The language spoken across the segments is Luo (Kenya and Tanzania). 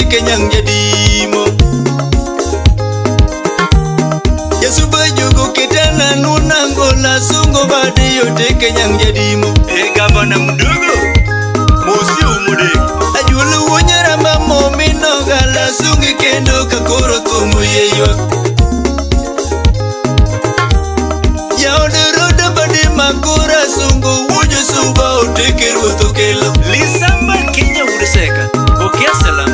teke nyang jadimo. Yasuba jogo ketana nunangola sungo badi yo teke nyang jadimo. Gavana mdogo Musi umude Ajulu wonyara mamo mino gala sungi kendo kakoro tumu yeyo. Yaode roda badi makura sungo wujo suba oteke ruoto kelo. Lisamba Kenya udiseka Okia salam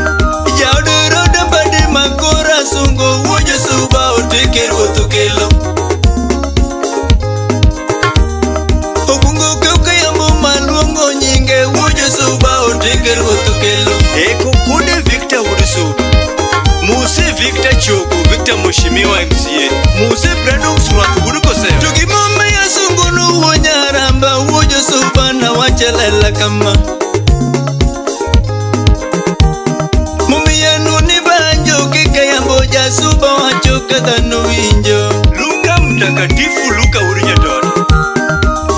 Yaode roda badi makura sungo wujo suba oteke ruoto kelo. Okungo keuka yambo maluongo nyinge wujo suba oteke ruoto kelo. Eko kude Victor Udusuba Musi Victor Chogo Victor Mushimiwa MCA Musi Brandon Suratu Udukoseo Tuki mama ya sungu nuwo nyaramba wujo suba na wachalela kama. Mumi ya nuni banjo kika ya mboja suba wachoka dhanu winjo. Luka mtakatifu Luka Urinyatona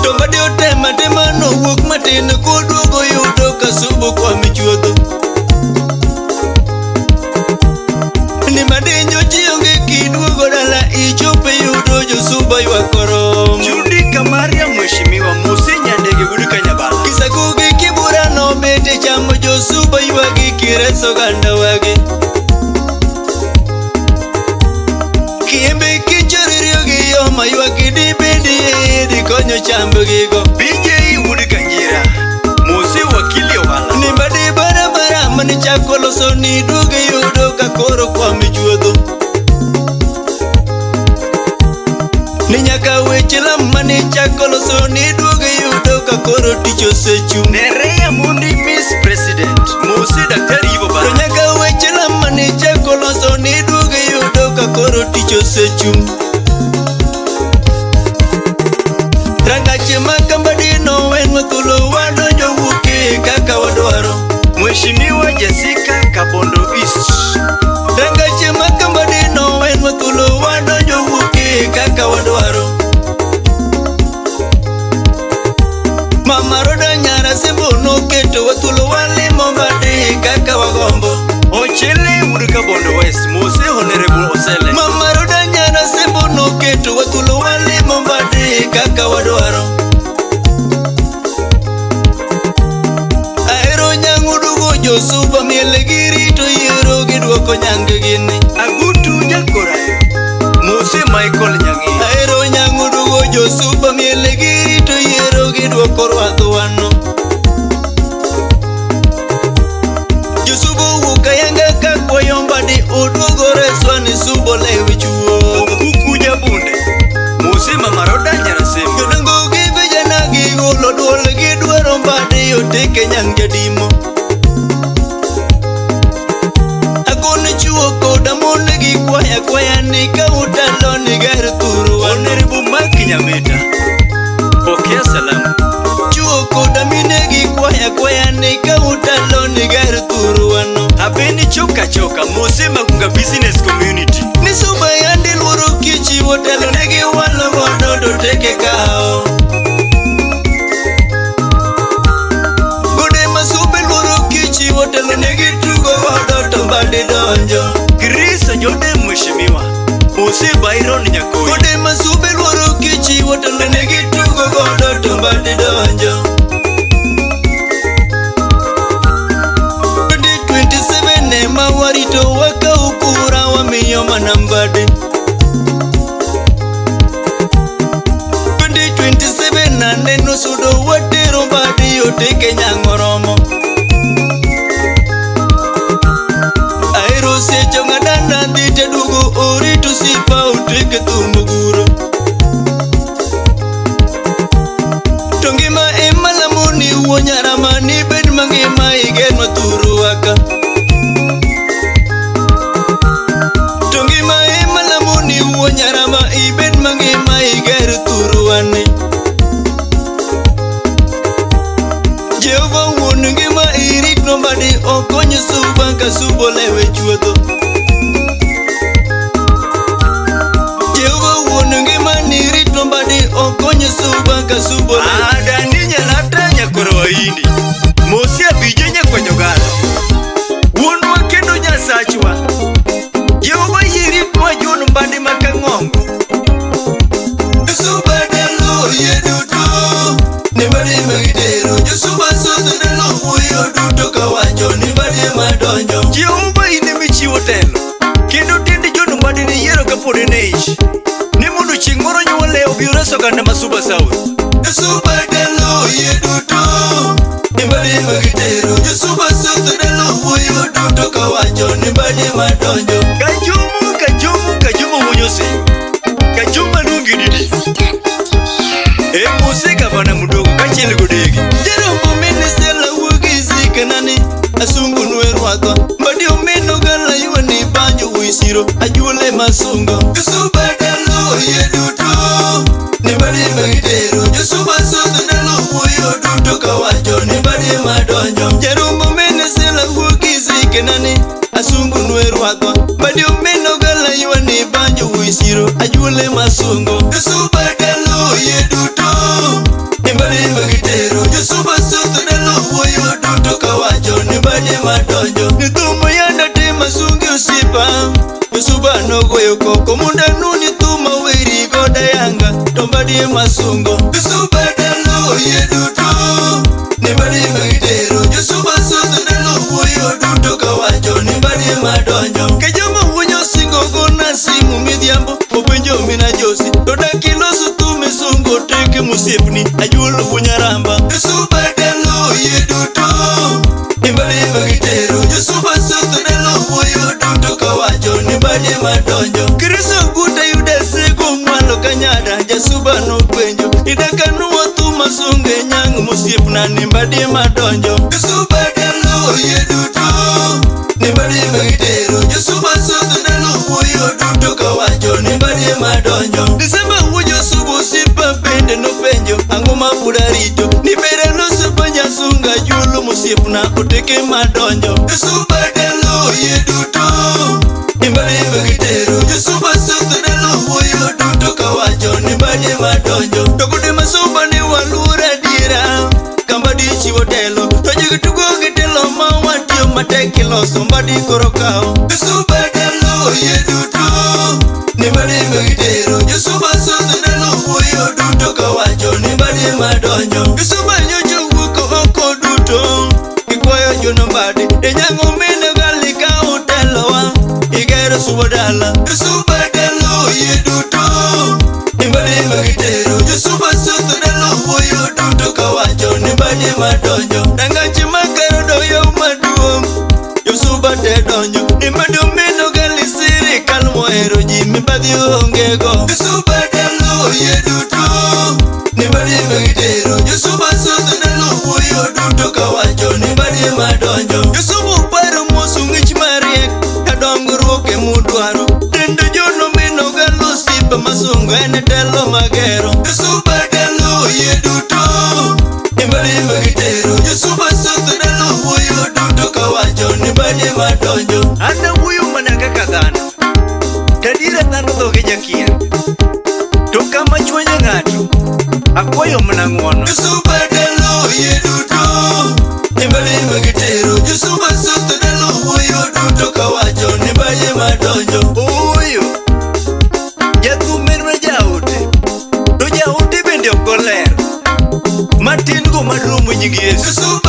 Tomba dio tema no wuk matene kudugo yudo kasubu kwa michuoto. Ni madinjo chionge kidugo dala ichope yudo josuba yuakoro. Judika Maria Mheshimiwa Musi Nyandege Gudika Nyabala Kisa kugi kibura no bete chamo josuba yuagi kireso ganda wagi. Kiembe kichoririo giyoma yuagi di bendi di konyo chambo gigo. BJ Udika Nyira Musi wakili wala Ni badi bara mani chakolo so ni duge yudo kakoro kwa michuoto. Ni nyaka wechila mani chakolo so ni duge yudo kakoro ticho sechu. Nerea Mundi Miss President Musi Daktari Ivo Ni Bara nyaka wechila mani chakolo so ni duge yudo kakoro ticho sechu. Rangache makambadi no wen mathulo wado jo wuke kaka wadwaro. Mheshimiwa Jessica Kabondo East Rangache makambadi no wen mathulo wado jo wuke kaka wadwaro. Mama roda nyara sembo no keto wathulo wale mombade kaka wagombo. Ochele Udika Bondo West Musi Honorable Osele Mama roda nyara sembo no keto wathulo wale mombade kaka wadwaro. Aero nyangudugo josuba miele girito yero gidwoko nyange gini. Agutu Jakorayo Musi Michael Nyangi Aero nyangudugo josuba miele girito yero gidwoko rwadho wano. Josubo wuka yanga kakwa yombadi udugo reswani subo lewi chuo. Kuku Jabunde Musi Mamaroda Nyarasembo Yodango give jana gigolo duol gidwaro mbadi yoteke nyang jadimo. Akone chuo koda mone gi kwaya ni ka utalo ni gar turu wano. Honorable Maki Nyameta Okia salam Chuo koda mine gi kwaya ni ka utalo ni gar turu wano. Abeni Choka Musi Magunga Business Community Ni suba yandi luoro kichi wotelo negi walo godo do teke kao. Gode masube luoro kichi wotelo negi tugo godo to mbadi donjo. Chris Jode Mheshimiwa Musi Byron Nyakoi Gode masube luoro kichi wotelo negi tugo godo to mbadi donjo. 2027 ema warito waka ukura wa miyo manambade. 2027 naneno sudo watero mbadi yoteke nyangoromo. Aero secho ngadana dhite dugo oritu sipa uteke tumuguro. Tongima ema lamuni uonyarama ni bed mangima igen maturu waka. Tongima ema lamuni uonyarama ibed mangima iger turu wane. Jehova wuon ngima irit nombadi okonyo suba ka subo lewe chuodho. Jehova wuon ngima nirit nombadi okonyo suba ka subo lewe. Adani Nyalata Nyakoro Waindi Musi Abije Nyakwenyo Gala Wuon wa kendo nobiro kapod en ich ni mondo chieng' moro nyuole obi reso kanda ma Suba South. Suba dalo ye duto nimbadi magitero jo Suba South dalo wuoyo duto kawacho nimbadi madonjo. Kajumu munyosi Kajuma nungi didi musika bana mudogo kachili godegi Jerombo minisela wugizi kanani asungu nwerwadwa mbadi omeno gala yuani banjo wisiro ajule masungo. Suba dalo ye duto nimbadi magitero jo Suba South dalo wuoyo duto kawacho nimbadi madonjo. Jerombo minisela wugizi kanani asungu nwerwadwa mbadi omeno gala yuani banjo wisiro ajule masungo. Suba dalo ye duto nimbadi magitero jo Suba South dalo wuoyo duto kawacho nimbadi madonjo. Nithumo yanda te masungi osipa jo Suba nogoyo koko munda nuni thuma wiri goda yanga tombadi masungo. Suba dalo ye duto nimbadi magitero jo Suba South dalo wuoyo duto kawacho nimbadi madonjo. Kejoma wuonyo singo gona simu midhiambo openjo mina josi todakiloso thume sungo teke musiepni ajulo bunyaramba. Suba dalo ye duto nimbadi magitero jo Suba South dalo wuoyo duto kawacho nimbadi madonjo. Kristo guta yude sego mwalo kanyada ja Suba nopenjo idakanuo thuma sunge nyang musiepna nimbadi madonjo. Suba dalo ye duto nimbadi magitero jo Suba South dalo wuoyo duto kawacho nimbadi madonjo. Disemba wuoyo Suba osipa bende nopenjo ang'o mabuda rito nibere loso banya sunga julo musiepna oteke madonjo. Suba dalo ye duto nimbadi magitero jo Suba South dalo wuoyo duto kawacho nimbadi madonjo. Togode ma Suba ni walura dira kambadi chiwo telo to jigitugo gitelo ma watiyo matek iloso mbadi koro kao. Suba dalo ye duto nimbadi magitero jo Suba South dalo wuoyo duto kawacho nimbadi madonjo. Suba nyocho wuoko oko duto gikwayo jonombadi enyang'o mine gali ka utelowa igero Suba dala. Suba dalo ye duto nimbadi magitero jo Suba South dalo wuoyo duto kawacho nimbadi madonjo. Dangachi makero doyo maduong' jo Suba te donjo nimbadi omeno gali sirikal mohero ji mibadhi ongego. Suba dalo ye duto nimbadi magitero jo Suba South dalo wuoyo duto kawacho nimbadi madonjo. Jo Suba uparo moso ng'ich mariek kadongruok emudwaro tendo jono mino galo sipa masungo ene telo magero. Suba dalo ye duto nimbadi magitero jo Suba South dalo wuoyo duto kawacho nimbadi madonjo. Ana wuoyo mana kaka dhano tadira dhano dhoge jakia to kama chwenye ng'ato akwayo mana ng'uono. Suba dalo ye duto nimbadi magitero jo Suba South dalo wuoyo duto kawacho nimbadi madonjo. Oyo jathumer jaote to jaote bende ok oler matin go maduong' nying Yesu.